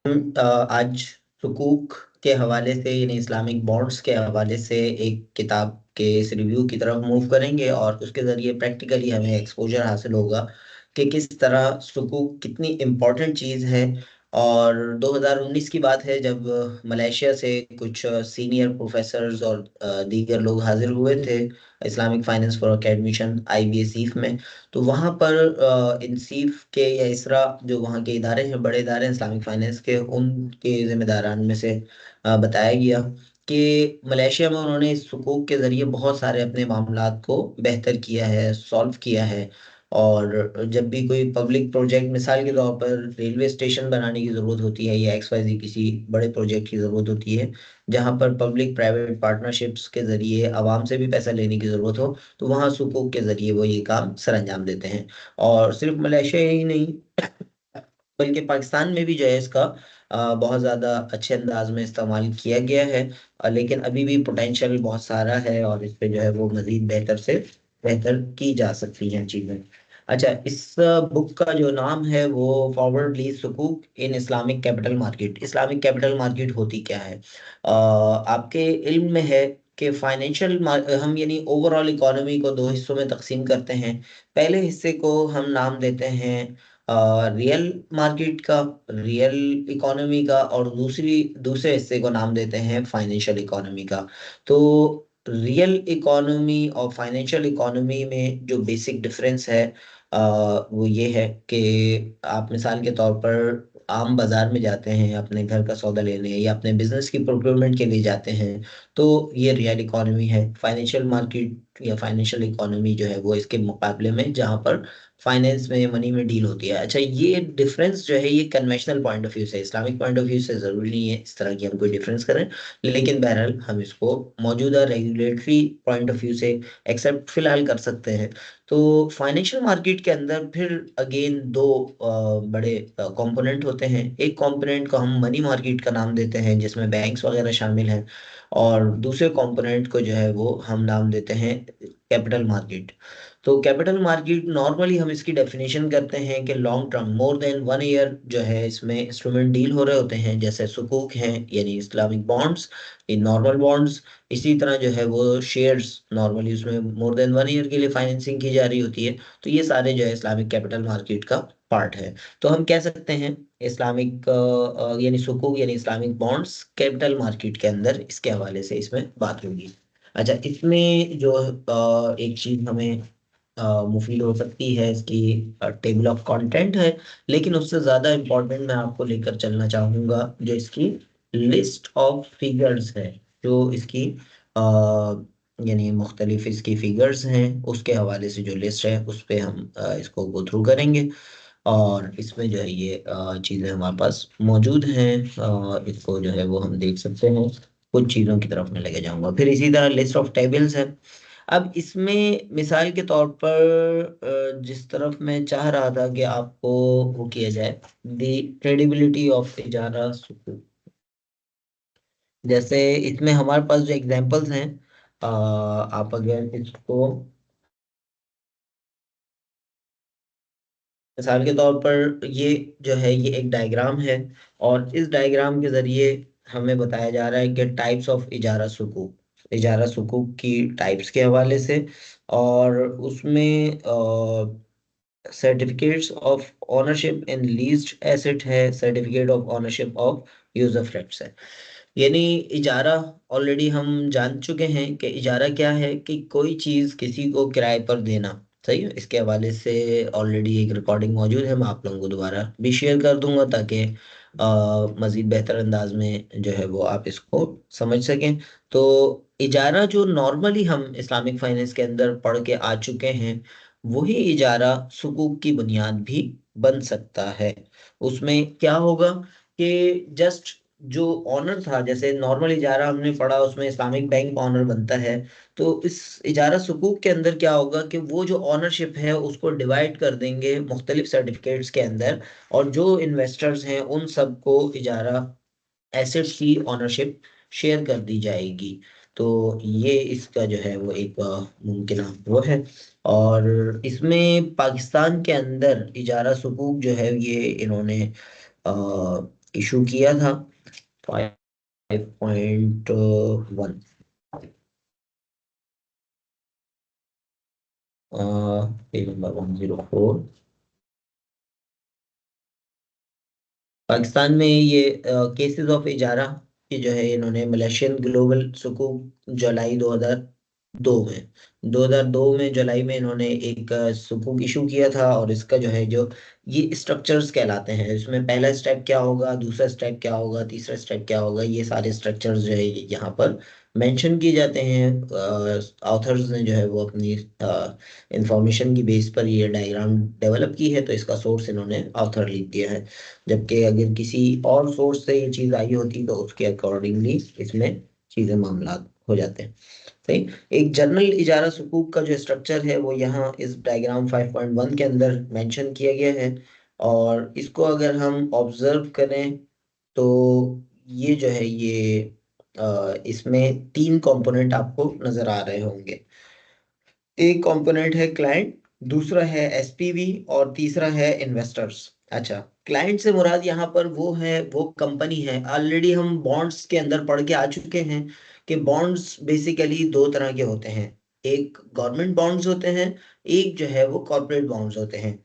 आज सुकूक के हवाले से यानी इस्लामिक बॉन्ड्स के हवाले से एक किताब के इस रिव्यू की तरफ मूव करेंगे और उसके ज़रिए प्रैक्टिकली हमें एक्सपोजर हासिल होगा कि किस तरह सुकूक कितनी इम्पोर्टेंट चीज़ है। और 2019 की बात है जब मलेशिया से कुछ सीनियर प्रोफेसर्स और दीगर लोग हाजिर हुए थे Islamic finance for admission IBA में। तो वहाँ पर इंसीफ के या इसरा जो वहाँ के इदारे हैं, बड़े इदारे हैं इस्लामिक फाइनेंस के, उनके जिम्मेदारान में से बताया गया कि मलेशिया में उन्होंने इस सुकूक के ज़रिए बहुत सारे अपने मामलात को बेहतर किया है, सॉल्व किया है। और जब भी कोई पब्लिक प्रोजेक्ट, मिसाल के तौर पर रेलवे स्टेशन बनाने की ज़रूरत होती है या XYZ किसी बड़े प्रोजेक्ट की ज़रूरत होती है जहाँ पर पब्लिक प्राइवेट पार्टनरशिप्स के ज़रिए आवाम से भी पैसा लेने की ज़रूरत हो, तो वहाँ सुकूक के ज़रिए वो ये काम सर अंजाम देते हैं। और सिर्फ मलेशिया ही नहीं बल्कि पाकिस्तान में भी जो है इसका बहुत ज़्यादा अच्छे अंदाज में इस्तेमाल किया गया है। लेकिन अभी भी पोटेंशियल बहुत सारा है और इस पे जो है वो मज़ीद बेहतर से बेहतर की जा सकती हैं चीज़ें। अच्छा, इस बुक का जो नाम है वो फॉरवर्डली सुकूक in Islamic capital market. Islamic capital market होती क्या है? आपके इल्म में है कि फाइनेंशियल हम यानी ओवरऑल इकोनॉमी को दो हिस्सों में तकसीम करते हैं। पहले हिस्से को हम नाम देते हैं रियल मार्केट का, रियल इकोनॉमी का, और दूसरे हिस्से को नाम देते हैं फाइनेंशियल इकोनॉमी का। तो रियल इकोनॉमी और फाइनेंशियल इकोनॉमी में जो बेसिक डिफरेंस है वो ये है कि आप मिसाल के तौर पर आम बाजार में जाते हैं अपने घर का सौदा लेने या अपने बिजनेस की प्रोक्योरमेंट के लिए जाते हैं, तो ये रियल इकोनॉमी है। फाइनेंशियल मार्केट या फाइनेंशियल इकोनॉमी जो है वो इसके मुकाबले में जहाँ पर फाइनेंस में, मनी में डील होती है। अच्छा, ये डिफरेंस जो है ये कन्वेंशनल पॉइंट ऑफ व्यू से, इस्लामिक पॉइंट ऑफ व्यू से ज़रूरी नहीं है इस तरह की हम कोई डिफरेंस करें, लेकिन बहरहाल हम इसको मौजूदा रेगुलेटरी पॉइंट ऑफ व्यू से एक्सेप्ट फिलहाल कर सकते हैं। तो फाइनेंशियल मार्केट के अंदर फिर अगेन दो बड़े कंपोनेंट होते हैं। एक कंपोनेंट को हम मनी मार्केट का नाम देते हैं जिसमें बैंक्स वगैरह शामिल हैं, और दूसरे कंपोनेंट को जो है वो हम नाम देते हैं कैपिटल मार्केट। तो कैपिटल मार्केट नॉर्मली हम इसकी डेफिनेशन करते हैं कि long term, more than 1 year जो है इसमें इंस्ट्रूमेंट डील हो रहे होते हैं, जैसे सुकूक हैं यानी Islamic bonds, in normal bonds. इसी तरह जो है वो शेयर्स, नॉर्मली उसमें मोर देन 1 ईयर के लिए फाइनेंसिंग की जा रही होती है। तो ये सारे जो है इस्लामिक कैपिटल मार्केट का पार्ट है। तो हम कह सकते हैं इस्लामिक यानी सुकूक यानी इस्लामिक बॉन्ड्स कैपिटल मार्केट के अंदर इसके हवाले से इसमें बात होगी। अच्छा, इसमें जो एक चीज हमें मुफीद हो सकती है, इसकी टेबल ऑफ कंटेंट है, लेकिन उससे ज़्यादा इम्पोर्टेंट मैं आपको लेकर चलना चाहूँगा जो इसकी लिस्ट ऑफ फिगर्स है, जो इसकी यानी मुख्तलिफ इसकी फिगर्स हैं उसके हवाले से जो लिस्ट है उस पे हम इसको गो थ्रू करेंगे। और इसमें जो है ये चीज़ें हमारे पास मौजूद हैं, इसको जो है वो हम देख सकते हैं। कुछ चीज़ों की तरफ मैं लेके जाऊंगा, फिर इसी तरह लिस्ट ऑफ टेबल्स है। अब इसमें मिसाल के तौर पर जिस तरफ मैं चाह रहा था कि आपको वो किया जाए, द क्रेडिबिलिटी ऑफ इजारा सुकूक। जैसे इसमें हमारे पास जो एग्जांपल्स हैं, आप अगर इसको मिसाल के तौर पर, ये जो है ये एक डायग्राम है, और इस डायग्राम के जरिए हमें बताया जा रहा है कि टाइप्स ऑफ इजारा सुकूक की टाइप्स के हवाले से। और उसमें certificates of ownership in leased asset है, certificate of ownership of usufructs है। यानी इजारा, ऑलरेडी हम जान चुके हैं कि इजारा क्या है, कि कोई चीज़ किसी को किराए पर देना। सही है, इसके हवाले से ऑलरेडी एक रिकॉर्डिंग मौजूद है, मैं आप लोगों को दोबारा भी शेयर कर दूंगा ताकि मज़ीद बेहतर अंदाज में जो है वो आप इसको समझ सकें। तो इजारा जो नॉर्मली हम इस्लामिक फाइनेंस के अंदर पढ़ के आ चुके हैं, वही इजारा सुकूक की बुनियाद भी बन सकता है। उसमें क्या होगा कि जस्ट जो ऑनर था, जैसे नॉर्मल इजारा हमने पढ़ा उसमें इस्लामिक बैंक ऑनर बनता है, तो इस इजारा सुकूक के अंदर क्या होगा कि वो जो ऑनरशिप है उसको डिवाइड कर देंगे मुख्तलिफ सर्टिफिकेट्स के अंदर, और जो इन्वेस्टर्स हैं उन सबको इजारा एसेट्स की ऑनरशिप शेयर कर दी जाएगी। तो ये इसका जो है वो एक मुमकिन वो है। और इसमें पाकिस्तान के अंदर इजारा सुकूक जो है ये इन्होंने इशू किया था 5.1, पेज नंबर 104। पाकिस्तान में ये केसेस ऑफ इजारा की जो है, इन्होंने मलेशियन ग्लोबल सुकूक जुलाई 2002 में जुलाई में इन्होंने एक सुकूक इशू किया था। और इसका जो है, जो ये स्ट्रक्चर्स कहलाते हैं, इसमें पहला स्टेप क्या होगा, दूसरा स्टेप क्या होगा, तीसरा स्टेप क्या होगा, ये सारे स्ट्रक्चर्स जो है यहाँ पर मेंशन किए जाते हैं। ऑथर्स ने जो है वो अपनी इंफॉर्मेशन की बेस पर ये डायग्राम डेवलप की है, तो इसका सोर्स इन्होंने ऑथर लिख दिया है। जबकि अगर किसी और सोर्स से ये चीज आई होती तो उसके अकॉर्डिंगली इसमें चीजें मामला हो जाते हैं। सही। एक जनरल इजारा सुकूक का जो स्ट्रक्चर है वो यहाँ इस डायग्राम 5.1 के अंदर मेंशन किया गया है। और इसको अगर हम ऑब्जर्व करें तो ये जो है ये इसमें तीन कंपोनेंट आपको नजर आ रहे होंगे। एक कंपोनेंट है क्लाइंट, दूसरा है एसपीवी और तीसरा है इन्वेस्टर्स। अच्छा, क्लाइंट से मुराद यहाँ पर वो कंपनी है। ऑलरेडी हम बॉन्ड्स के अंदर पढ़ के आ चुके हैं कि बॉन्ड्स बेसिकली दो तरह के होते हैं। एक गवर्नमेंट बॉन्ड्स होते हैं, एक जो है वो कॉर्पोरेट बॉन्ड्स होते हैं।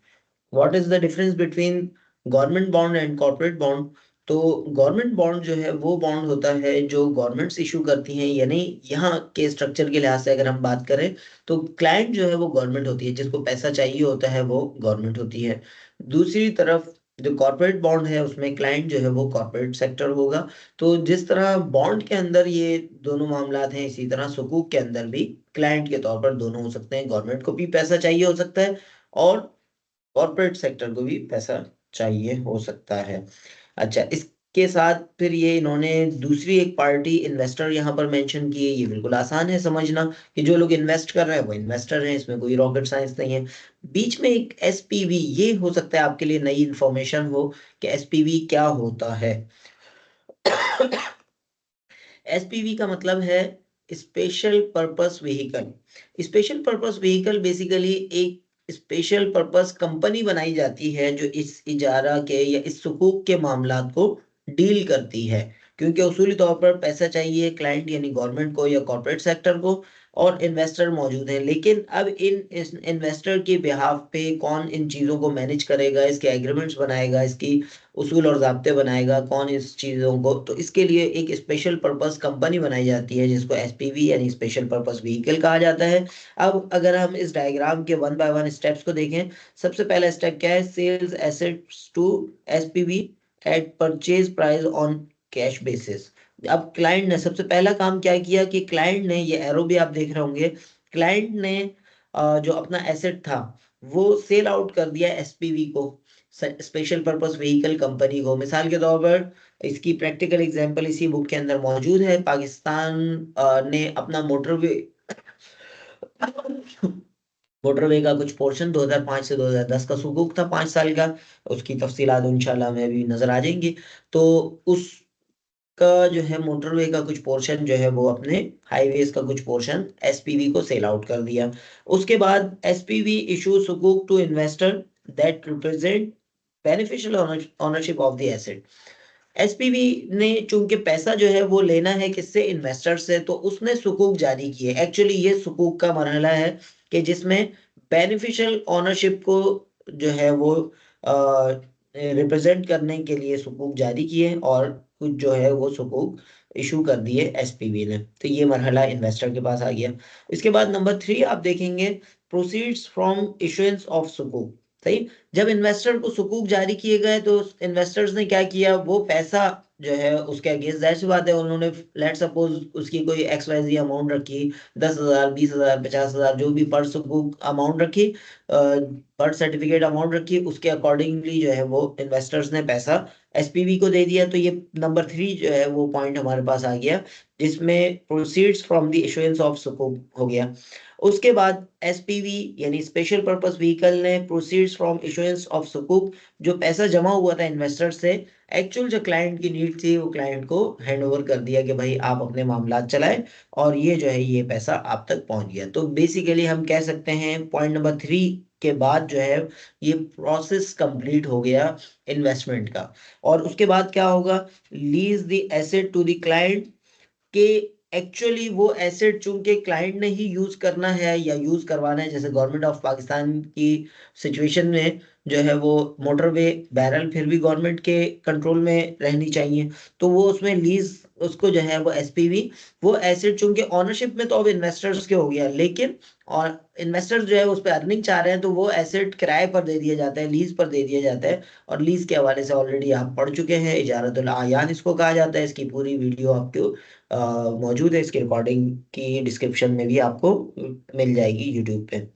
What is the difference between government bond and corporate bond? तो गवर्नमेंट बॉन्ड जो है वो बॉन्ड होता है जो गवर्नमेंट्स इशू करती हैं, यानी यहाँ के स्ट्रक्चर के लिहाज से अगर हम बात करें तो क्लाइंट जो है वो गवर्नमेंट होती है, जिसको पैसा चाहिए होता है वो गवर्नमेंट होती है। दूसरी तरफ जो कॉर्पोरेट बॉन्ड है उसमें क्लाइंट जो है वो कॉर्पोरेट सेक्टर होगा। तो जिस तरह बॉन्ड के अंदर ये दोनों मामलात हैं, इसी तरह सुकूक के अंदर भी क्लाइंट के तौर पर दोनों हो सकते हैं। गवर्नमेंट को भी पैसा चाहिए हो सकता है और कॉर्पोरेट सेक्टर को भी पैसा चाहिए हो सकता है। अच्छा, इसके साथ फिर ये इन्होंने दूसरी एक पार्टी इन्वेस्टर यहाँ पर मेंशन की है। ये बिल्कुल आसान है समझना कि जो लोग इन्वेस्ट कर रहे हैं वो इन्वेस्टर हैं, इसमें कोई रॉकेट साइंस नहीं है। बीच में एक एसपीवी, ये हो सकता है आपके लिए नई इंफॉर्मेशन हो कि एसपीवी क्या होता है। एसपीवी का मतलब है special purpose vehicle. Special purpose vehicle basically एक स्पेशल पर्पस कंपनी बनाई जाती है जो इस इजारा के या इस सुकूक के मामलात को डील करती है। क्योंकि उसूली तौर पर पैसा चाहिए क्लाइंट यानी गवर्नमेंट को या कॉर्पोरेट सेक्टर को, और इन्वेस्टर मौजूद हैं। लेकिन अब इस इन्वेस्टर के बिहाफ पे कौन इन चीज़ों को मैनेज करेगा, इसके एग्रीमेंट्स बनाएगा, इसकी उसूल और ज़ाब्ते बनाएगा कौन इस चीज़ों को, तो इसके लिए एक स्पेशल पर्पस कंपनी बनाई जाती है जिसको एसपीवी यानी स्पेशल पर्पस व्हीकल कहा जाता है। अब अगर हम इस डायग्राम के वन बाय वन स्टेप्स को देखें, सबसे पहला स्टेप क्या है, sales assets to SPV at purchase price on cash basis. अब क्लाइंट ने सबसे पहला काम क्या किया कि क्लाइंट ने, ये एरो भी आप देख रहे होंगे, क्लाइंट ने जो अपना एसेट था वो सेल आउट कर दिया एसपीवी को, स्पेशल पर्पस व्हीकल कंपनी को। मिसाल के तौर पर इसकी प्रैक्टिकल एग्जांपल इसी बुक के अंदर मौजूद है। पाकिस्तान ने अपना मोटरवे मोटरवे का कुछ पोर्शन 2005 से 2010 का सुकूक था 5 साल का। उसकी तफसीलात इंशाल्लाह में भी नजर आ जाएंगी। तो उस का जो है मोटरवे का कुछ पोर्शन जो है वो अपने हाईवेज का कुछ पोर्शन एसपीवी को सेल आउट कर दिया। उसके बाद एसपीवी इशू सुकूक to investor that represent beneficial ownership of the asset. SPV ने चूंकि पैसा जो है वो लेना है किससे, इन्वेस्टर से, तो उसने सुकूक जारी किए। एक्चुअली ये सुकूक का मरहला है कि जिसमें बेनिफिशियल ओनरशिप को जो है वो रिप्रेजेंट करने के लिए सुकूक जारी किए और कुछ जो है वो सुकूक इशू कर दिए एसपीवी ने। तो ये मरहला इन्वेस्टर के पास आ गया। इसके बाद नंबर 3 आप देखेंगे, प्रोसीड्स फ्रॉम इशुएंस ऑफ सुकूक। सही। जब इन्वेस्टर को सुकूक जारी किए गए तो इन्वेस्टर्स ने क्या किया, वो पैसा जो है उसके अगेंस्ट, जाहिर सी बात है, उन्होंने लेट सपोज उसकी कोई एक्स वाई जी अमाउंट रखी, 10,000 20,000 50,000 जो भी पर सुकूक अमाउंट रखी, बर्थ सर्टिफिकेट अमाउंट रखी, उसके अकॉर्डिंगली जो है वो इन्वेस्टर्स ने पैसा एसपीवी को दे दिया। तो ये नंबर 3 जो है वो पॉइंट हमारे पास आ गया, जिसमें proceeds from the issuance of सुकूक हो गया। उसके बाद एसपीवी यानी स्पेशल पर्पस व्हीकल ने प्रोसीड्स फ्रॉम इशुएंस ऑफ सुकूक, जो पैसा जमा हुआ था इन्वेस्टर से, एक्चुअल जो क्लाइंट की नीड थी वो क्लाइंट को हैंड ओवर कर दिया कि भाई आप अपने मामलात चलाएं, और ये जो है ये पैसा आप तक पहुंच गया। तो बेसिकली हम कह सकते हैं पॉइंट नंबर 3 के बाद जो है ये प्रोसेस कंप्लीट हो गया इन्वेस्टमेंट का। और उसके बाद क्या होगा, lease the asset to the client, कि एक्चुअली वो एसेट चूंकि क्लाइंट ने ही यूज करना है या यूज करवाना है, जैसे गवर्नमेंट ऑफ पाकिस्तान की सिचुएशन में जो है वो मोटरवे बैरल फिर भी गवर्नमेंट के कंट्रोल में रहनी चाहिए, तो वो उसमें लीज उसको जो है वो एसपीवी, वो एसेट चूंकि ऑनरशिप में तो अब इन्वेस्टर्स के हो गया, लेकिन और इन्वेस्टर्स जो है उस पर अर्निंग चाह रहे हैं, तो वो एसेट किराए पर दे दिया जाता है, लीज पर दे दिया जाता है। और लीज के हवाले से ऑलरेडी आप पढ़ चुके हैं, इजारतुल आयान इसको कहा जाता है। इसकी पूरी वीडियो आपको मौजूद है, इसकी रिकॉर्डिंग की डिस्क्रिप्शन में भी आपको मिल जाएगी यूट्यूब पे।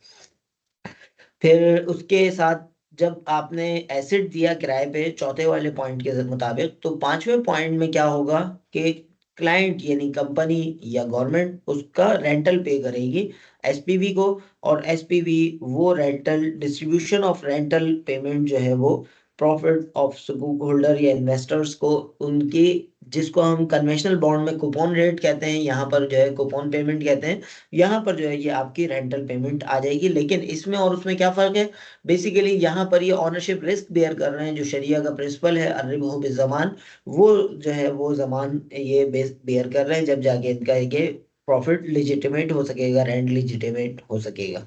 फिर उसके साथ जब आपने एसिड दिया किराए पे चौथे वाले पॉइंट के मुताबिक, तो पांचवें पॉइंट में क्या होगा कि क्लाइंट यानी कंपनी या गवर्नमेंट उसका रेंटल पे करेगी एसपीवी को, और एसपीवी वो rental distribution of rental payment जो है वो प्रॉफिट ऑफ सुकूक होल्डर या इन्वेस्टर्स को उनकी, जिसको हम कन्वेंशनल बॉन्ड में कूपन रेट कहते हैं, यहाँ पर जो है कूपन पेमेंट कहते हैं, यहाँ पर जो है ये आपकी रेंटल पेमेंट आ जाएगी। लेकिन इसमें और उसमें क्या फर्क है, बेसिकली यहाँ पर ये ऑनरशिप रिस्क बेयर कर रहे हैं, जो शरिया का प्रिंसिपल है अर्रिबहु बिज़्ज़मान, वो जो है वो जमान ये बेयर कर रहे हैं, जब जाके इनका ये प्रॉफिट लिजिटिमेट हो सकेगा, रेंट लिजिटिमेट हो सकेगा।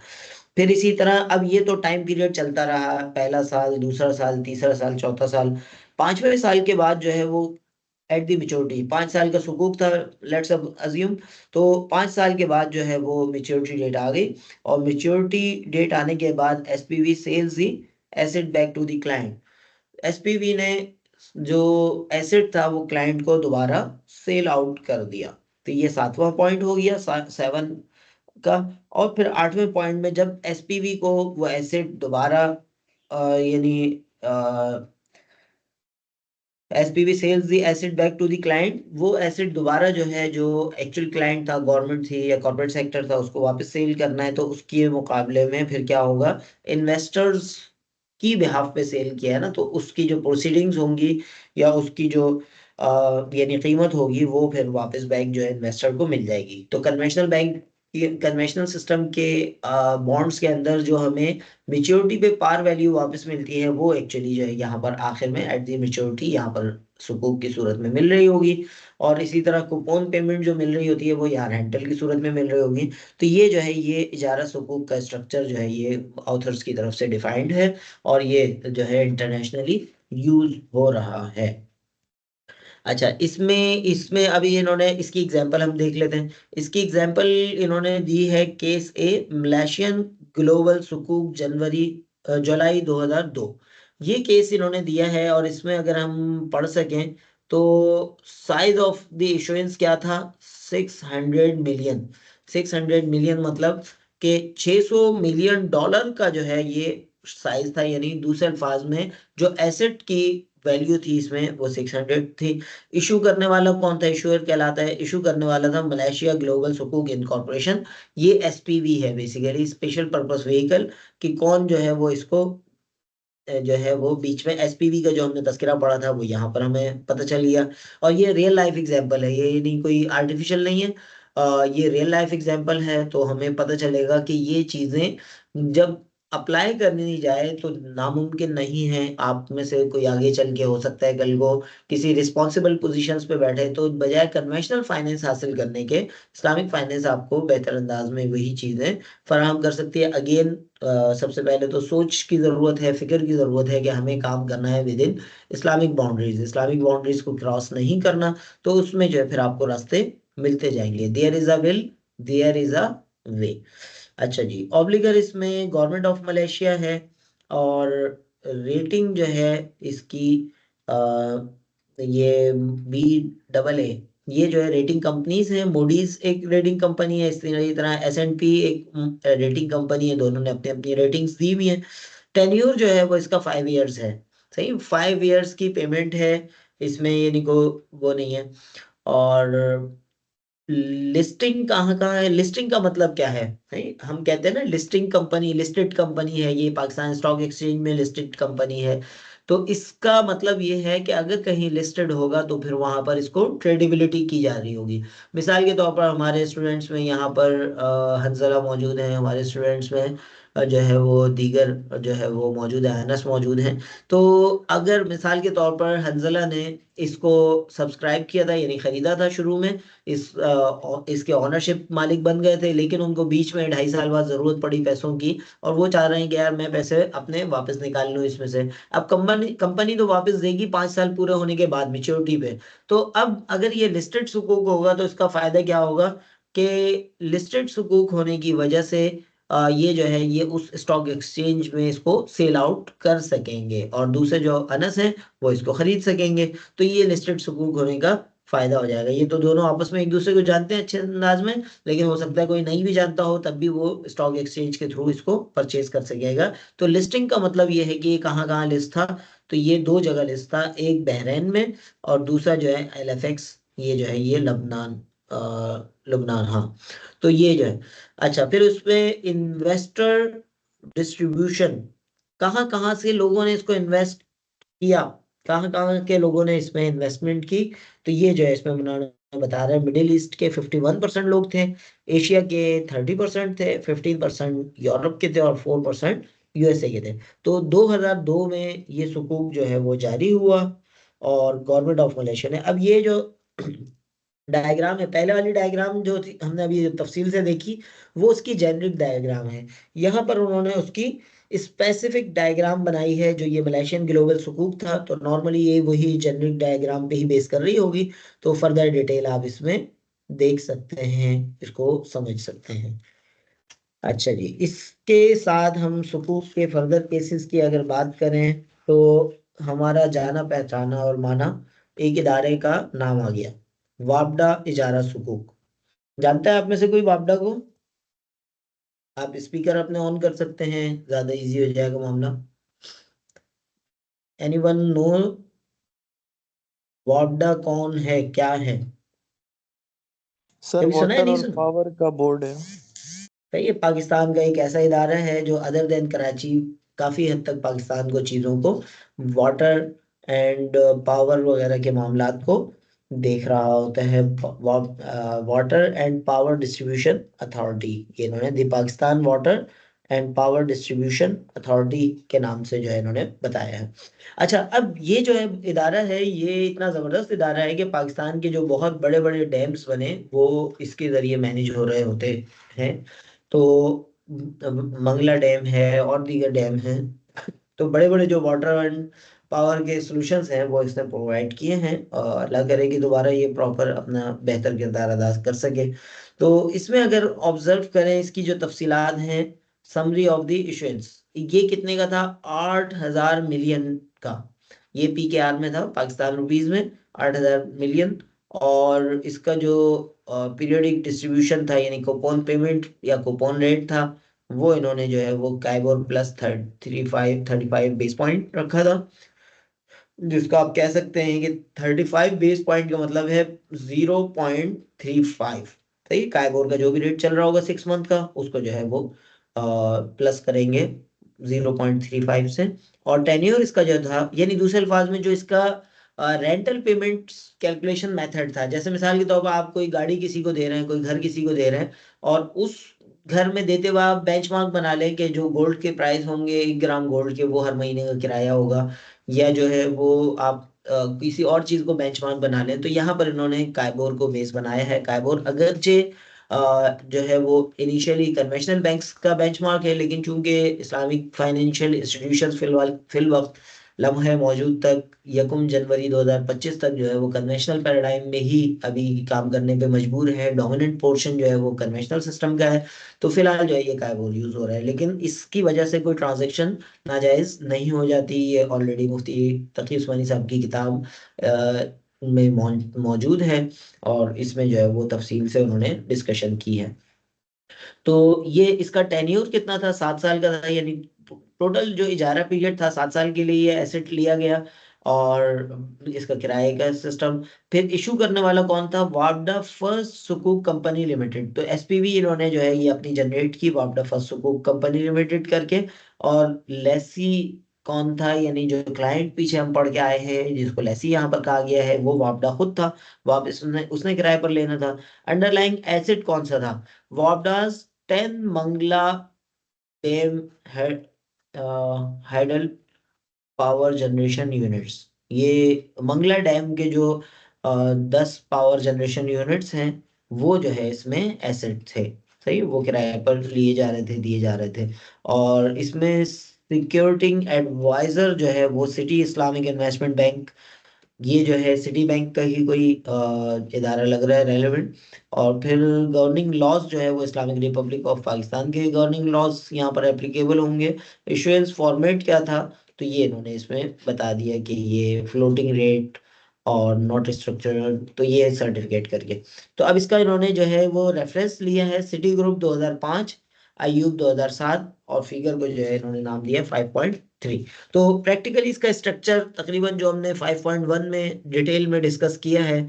फिर इसी तरह अब ये तो टाइम पीरियड चलता रहा, पहला साल, दूसरा साल, तीसरा साल, चौथा साल, पांचवें साल के बाद जो है वो एट दी मेच्योरिटी, 5 साल का सुकूक था लेट्स अज्यूम, तो 5 साल के बाद जो है वो मेच्योरिटी डेट आ गई, और मेच्योरिटी डेट आने के बाद SPV sales the asset back to the client. SPV ने जो एसेट था वो क्लाइंट को दोबारा सेल आउट कर दिया। तो ये सातवां पॉइंट हो गया 7 का। और फिर आठवें पॉइंट में जब एसपीवी को वो एसेट दोबारा यानी SPV sales the asset back to the client, वो एसेट दोबारा जो है जो एक्चुअल क्लाइंट था, गवर्नमेंट थी या कॉर्पोरेट सेक्टर था, उसको वापस सेल करना है, तो उसके मुकाबले में फिर क्या होगा, इन्वेस्टर्स की बिहाफ पे सेल किया है ना, तो उसकी जो प्रोसीडिंग्स होंगी या उसकी जो यानी कीमत होगी वो फिर वापस बैंक जो है इन्वेस्टर को मिल जाएगी। तो कन्वेंशनल बैंक, कन्वेंशनल सिस्टम के बॉन्ड्स के अंदर जो हमें मेच्योरिटी पे पार वैल्यू वापस मिलती है, वो एक्चुअली जो है यहाँ पर आखिर में एट दी मेच्योरिटी यहाँ पर सुकूक की सूरत में मिल रही होगी। और इसी तरह कूपन पेमेंट जो मिल रही होती है वो यहाँ रेंटल की सूरत में मिल रही होगी। तो ये जो है ये इजारा सुकूक का स्ट्रक्चर जो है ये ऑथर्स की तरफ से डिफाइंड है, और ये जो है इंटरनेशनली यूज हो रहा है। अच्छा, इसमें इसमें अभी इन्होंने इसकी एग्जांपल हम देख लेते हैं। इसकी एग्जांपल इन्होंने दी है केस ए मलेशियन ग्लोबल सुकूक जनवरी जुलाई 2002, ये केस इन्होंने दिया है। और इसमें अगर हम पढ़ सकें तो साइज ऑफ द इशुएंस क्या था, 600 मिलियन। 600 मिलियन मतलब कि $600 मिलियन का जो है ये साइज था, यानी दूसरे अल्फाज में जो एसेट की वैल्यू थी इसमें वो 600 थी। इशू करने वाला कौन था, इशूअर कहलाता है, इशू करने वाला था मलेशिया ग्लोबल सुकूक इनकॉर्पोरेशन। ये एसपीवी है बेसिकली, स्पेशल पर्पस व्हीकल, कि कौन जो है वो इसको जो है वो बीच में एसपीवी का जो हमने तस्करा पढ़ा था वो यहाँ पर हमें पता चल गया। और ये रियल लाइफ एग्जांपल है, ये नहीं कोई आर्टिफिशियल नहीं है, ये रियल लाइफ एग्जांपल है। तो हमें पता चलेगा कि ये चीजें जब अप्लाई करनी जाए तो नामुमकिन नहीं है। आप में से कोई आगे चल के हो सकता है कल को किसी रिस्पॉन्सिबल पोजीशंस पे बैठे, तो बजाय कन्वेंशनल फाइनेंस हासिल करने के इस्लामिक फाइनेंस आपको बेहतर अंदाज में वही चीजें फराहम कर सकती है। अगेन सबसे पहले तो सोच की जरूरत है, फिक्र की जरूरत है कि हमें काम करना है with in Islamic boundaries, Islamic boundaries को क्रॉस नहीं करना। तो उसमें जो है फिर आपको रास्ते मिलते जाएंगे, there is a will there is a way. अच्छा जी, ऑब्लिगर इसमें गवर्नमेंट ऑफ मलेशिया है, और रेटिंग जो है इसकी आ, ये BAA, ये जो है रेटिंग कंपनीज हैं। मूडीज एक रेटिंग कंपनी है, इसी तरह S&P एक रेटिंग कंपनी है, दोनों ने अपनी अपनी रेटिंग्स दी हुई हैं। टेन्योर जो है वो इसका 5 इयर्स है, सही 5 इयर्स की पेमेंट है इसमें, ये नहीं को वो नहीं है। और लिस्टिंग कहाँ कहाँ है, लिस्टिंग का मतलब क्या है, नहीं हम कहते हैं ना लिस्टिंग कंपनी, लिस्टेड कंपनी है, ये पाकिस्तान स्टॉक एक्सचेंज में लिस्टेड कंपनी है। तो इसका मतलब ये है कि अगर कहीं लिस्टेड होगा तो फिर वहां पर इसको ट्रेडिबिलिटी की जा रही होगी। मिसाल के तौर पर हमारे स्टूडेंट्स में यहाँ पर हंजला मौजूद हैं, हमारे स्टूडेंट्स में जो है वो दीगर जो है वो मौजूद है, अनस मौजूद हैं। तो अगर मिसाल के तौर पर हंजला ने इसको सब्सक्राइब किया था यानी खरीदा था शुरू में, इसके ऑनरशिप मालिक बन गए थे, लेकिन उनको बीच में 2.5 साल बाद जरूरत पड़ी पैसों की, और वो चाह रहे हैं कि यार मैं पैसे अपने वापस निकाल लूँ इसमें से। अब कंपनी कंपनी तो वापस देगी 5 साल पूरे होने के बाद मैच्योरिटी पे। तो अब अगर ये लिस्टेड सुकूक होगा तो इसका फायदा क्या होगा कि लिस्टेड सुकूक होने की वजह से ये जो है ये उस स्टॉक एक्सचेंज में इसको सेल आउट कर सकेंगे, और दूसरे जो अनस हैं वो इसको खरीद सकेंगे। तो ये लिस्टेड सुकूक होने का फायदा हो जाएगा। ये तो दोनों आपस में एक दूसरे को जानते हैं अच्छे अंदाज में, लेकिन हो सकता है कोई नहीं भी जानता हो, तब भी वो स्टॉक एक्सचेंज के थ्रू इसको परचेज कर सकेगा। तो लिस्टिंग का मतलब ये है कि ये कहाँ कहाँ लिस्ट था। तो ये दो जगह लिस्ट था, एक बहरीन में और दूसरा जो है LFX, ये जो है ये लबनान, हाँ। तो ये जो है, अच्छा फिर उसमें इन्वेस्टर डिस्ट्रीब्यूशन, कहाँ कहाँ से लोगों ने इसको इन्वेस्ट किया, कहाँ कहाँ के लोगों ने इसमें इन्वेस्टमेंट की। तो ये जो है इसमें उन्होंने बता रहे हैं, मिडिल ईस्ट के 51% लोग थे, एशिया के 30% थे, 15% यूरोप के थे और 4% USA के थे। तो 2002 में ये सुकूक जो है वो जारी हुआ और गवर्नमेंट ऑफ मलेशिया ने, अब ये जो डायग्राम है, पहले वाली डायग्राम जो थी हमने अभी जो तफसील से देखी, वो उसकी जेनरिक डायग्राम है। यहाँ पर उन्होंने उसकी स्पेसिफिक डायग्राम बनाई है, जो ये मलेशियन ग्लोबल सुकूक था, तो नॉर्मली ये वही जेनरिक डायग्राम पे ही बेस कर रही होगी। तो फर्दर डिटेल आप इसमें देख सकते हैं, इसको समझ सकते हैं। अच्छा जी, इसके साथ हम सुकूक के फर्दर केसेस की अगर बात करें, तो हमारा जाना पहचाना और माना एक इदारे का नाम आ गया, वापडा इजारा सुकूक। जानता है आप में से कोई वापडा को? आप स्पीकर अपने ऑन कर सकते हैं, ज्यादा इजी हो जाएगा मामला। एनीवन नो वापडा कौन है, क्या है? सर कभी सुना है, वाटर नहीं और सुना? पावर का बोर्ड है। तो ये पाकिस्तान का एक ऐसा इदारा है जो अदर देन कराची काफी हद तक पाकिस्तान को चीजों को, वाटर एंड पावर वगैरह के मामलात को देख रहा होता है। Water and power distribution authority, ये इन्होंने the Pakistan water and power distribution authority के नाम से जो है इन्होंने बताया है। अच्छा, अब ये जो है इदारा है, ये इतना जबरदस्त इदारा है कि पाकिस्तान के जो बहुत बड़े बड़े डैम्स बने वो इसके जरिए मैनेज हो रहे होते हैं। तो मंगला डैम है और दीगर डैम हैं। तो बड़े बड़े जो वाटर एंड पावर के सॉल्यूशंस हैं वो इसने प्रोवाइड किए हैं, और अल्लाह करे कि दोबारा ये प्रॉपर अपना बेहतर किरदार अदा कर सके। तो इसमें अगर ऑब्जर्व करें इसकी जो तफसीलात हैं, समरी ऑफ द इशुएंस, ये कितने का था? 8,000 मिलियन का। ये PKR में था, पाकिस्तान रुपीज में 8,000 मिलियन। और इसका जो पीरियोडिक डिस्ट्रीब्यूशन था यानी कूपन पेमेंट या कूपन रेट था, वो इन्होंने जो है वो काइबोर प्लस 35 बेस पॉइंट रखा था, जिसको आप कह सकते हैं कि 35 बेस पॉइंट का मतलब है 0.35। सही, काइबोर का जो भी रेट चल रहा होगा 6 मंथ का, उसको जो है वो प्लस करेंगे 0.35 से। और टेन्योर इसका जो था, यानी दूसरे अल्फाज में जो इसका रेंटल पेमेंट कैलकुलेशन मेथड था, जैसे मिसाल के तौर पर आप कोई गाड़ी किसी को दे रहे हैं, कोई घर किसी को दे रहे हैं, और उस घर में देते हुए आप बेंचमार्क बना लें कि जो गोल्ड के प्राइस होंगे 1 ग्राम गोल्ड के, वो हर महीने का किराया होगा, या जो है वो आप किसी और चीज को बेंचमार्क बना लें। तो यहाँ पर इन्होंने काइबोर को बेस बनाया है। काइबोर अगरचे जो है वो इनिशियली कन्वेंशनल बैंक्स का बेंचमार्क है, लेकिन चूंकि इस्लामिक फाइनेंशियल इंस्टीट्यूशंस फिल वक्त लम्हे मौजूद तक 1 जनवरी 2025 तक जो है वो कन्वेंशनल पैराडाइम में ही अभी काम करने पे मजबूर है, डोमिनेंट पोर्शन जो है वो कन्वेंशनल सिस्टम का है। तो फिलहाल जो है ये काइबोर यूज हो रहा है, लेकिन इसकी वजह से कोई ट्रांजेक्शन नाजायज नहीं हो जाती। ये ऑलरेडी मुफ्ती तकी उस्मानी साहब की किताब में मौजूद है, और इसमें जो है वो तफसील से उन्होंने डिस्कशन की है। तो ये इसका टेन्योर कितना था? 7 साल का था, यानी टोटल जो इजारा पीरियड था 7 साल के लिए ये एसेट लिया गया। और इसका किराए का सिस्टम, फिर इशू करने वाला कौन था? वापडा फर्स्ट सुकूक कंपनी लिमिटेड। तो SPV इन्होंने जो है ये अपनी जनरेट की, वापडा फर्स्ट सुकूक कंपनी लिमिटेड करके। और लेसी कौन था, यानी जो क्लाइंट पीछे हम पढ़ के आए हैं जिसको लेसी यहाँ पर कहा गया है, वो वापडा खुद था। वापस उसने उसने किराए पर लेना था। अंडरलाइंग एसेट कौन सा था? वापडास 10 Mangla dam hydel power generation units, ये मंगला डैम के जो 10 पावर जनरेशन यूनिट्स हैं, वो जो है इसमें एसेट थे। सही, वो किराए पर लिए जा रहे थे, दिए जा रहे थे। और इसमें सिक्योरिटी एडवाइजर जो है वो सिटी इस्लामिक इन्वेस्टमेंट बैंक, ये जो है सिटी बैंक का ही कोई इदारा लग रहा है रेलेवेंट। और फिर गवर्निंग लॉज जो है वो इस्लामिक रिपब्लिक ऑफ पाकिस्तान के गवर्निंग लॉज यहाँ पर एप्लीकेबल होंगे। इशुएंस फॉर्मेट क्या था, तो ये इन्होंने इसमें बता दिया कि ये फ्लोटिंग रेट और नॉट स्ट्रक्चरल, तो ये सर्टिफिकेट करके। तो अब इसका इन्होंने जो है वो रेफरेंस लिया है सिटी ग्रुप 2005, आईयूब 2007, और फिगर को जो है इन्होंने नाम दिया 5.3। तो प्रैक्टिकली इसका स्ट्रक्चर तकरीबन जो हमने 5.1 में डिटेल में डिस्कस किया है,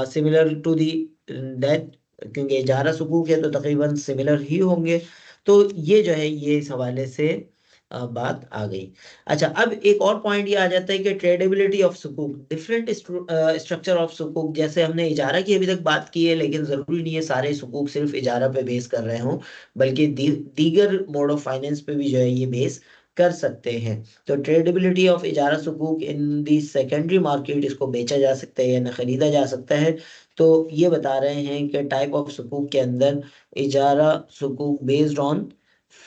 सिमिलर टू दी दैट, क्योंकि 11 सुकूक है तो तकरीबन सिमिलर ही होंगे। तो ये जो है ये इस हवाले से बात आ गई। अच्छा, अब एक और पॉइंट ये आ जाता है कि ट्रेडेबिलिटी ऑफ सुकूक, डिफरेंट स्ट्रक्चर ऑफ सुकूक। जैसे हमने इजारा की अभी तक बात की है, लेकिन जरूरी नहीं है सारे सुकूक सिर्फ इजारा पे बेस कर रहे हों, बल्कि दीगर मोड ऑफ फाइनेंस पे भी जो है ये बेस कर सकते हैं। तो ट्रेडेबिलिटी ऑफ इजारा सुकूक इन दी सेकेंडरी मार्केट, इसको बेचा जा सकता है या न खरीदा जा सकता है। तो ये बता रहे हैं कि टाइप ऑफ सुकूक के अंदर इजारा सुकूक based on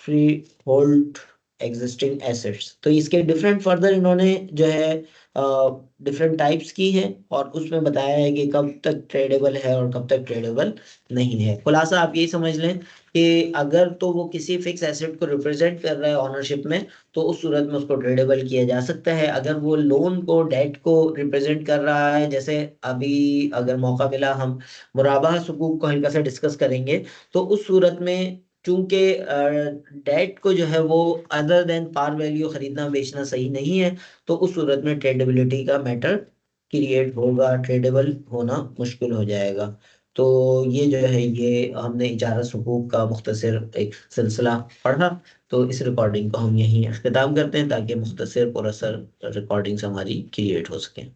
freehold existing assets, तो इसके डिफरेंट फर्दर इन्होंने जो है डिफरेंट टाइप्स की है, और उसमें बताया है कि कब तक ट्रेडेबल है और कब तक ट्रेडेबल नहीं है। खुलासा आप यही समझ लें कि अगर तो वो किसी फिक्स एसेट को रिप्रेजेंट कर रहा है ऑनरशिप में, तो उस सूरत में उसको ट्रेडेबल किया जा सकता है। अगर वो लोन को, डेट को रिप्रेजेंट कर रहा है, जैसे अभी अगर मौका मिला हम मुराबाह सुकूक को हल्का सा डिस्कस करेंगे, तो उस सूरत में चूंकि डेट को जो है वो अदर देन पार वैल्यू खरीदना बेचना सही नहीं है, तो उस सूरत में ट्रेडेबिलिटी का मैटर क्रिएट होगा, ट्रेडेबल होना मुश्किल हो जाएगा। तो ये जो है ये हमने इजारा सुकूक का मुख्तसर एक सिलसिला पढ़ा। तो इस रिकॉर्डिंग को हम यहीं अख्तिताम करते हैं, ताकि मुख्तसर पुरअसर रिकॉर्डिंग्स हमारी क्रिएट हो सकें।